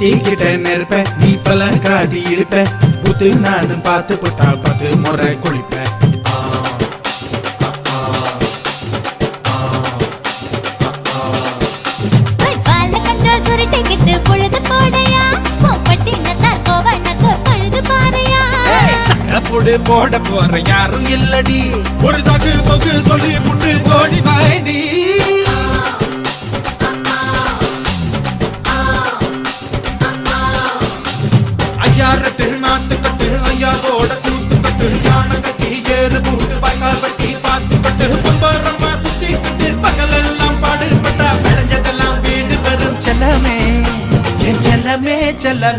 ஒட்டிக்கிட்ட நெருப்ப நீ பல காட்டி இருப்ப புத்து நானும் பார்த்து புட்டா 10 முறை குளிப்பேன். போட போற யாரும் இல்லடி ஒரு சாக்கு போக்கு சொல்லி புட்டு போடி வாண்டி. ஐயாரட்டு நாத்து கட்டு ஐயாவோட கூத்து கட்டு யானை கட்டி ஏறு பூட்டு வாய்க்கால் வட்டி பார்த்து கட்டு பொன்பரமா சுத்தி கட்டு பகல் எல்லாம் பாடுபட்டா விளைஞ்சதெல்லாம் வீடு வரும் செல்லமே என் செல்லமே செல்ல.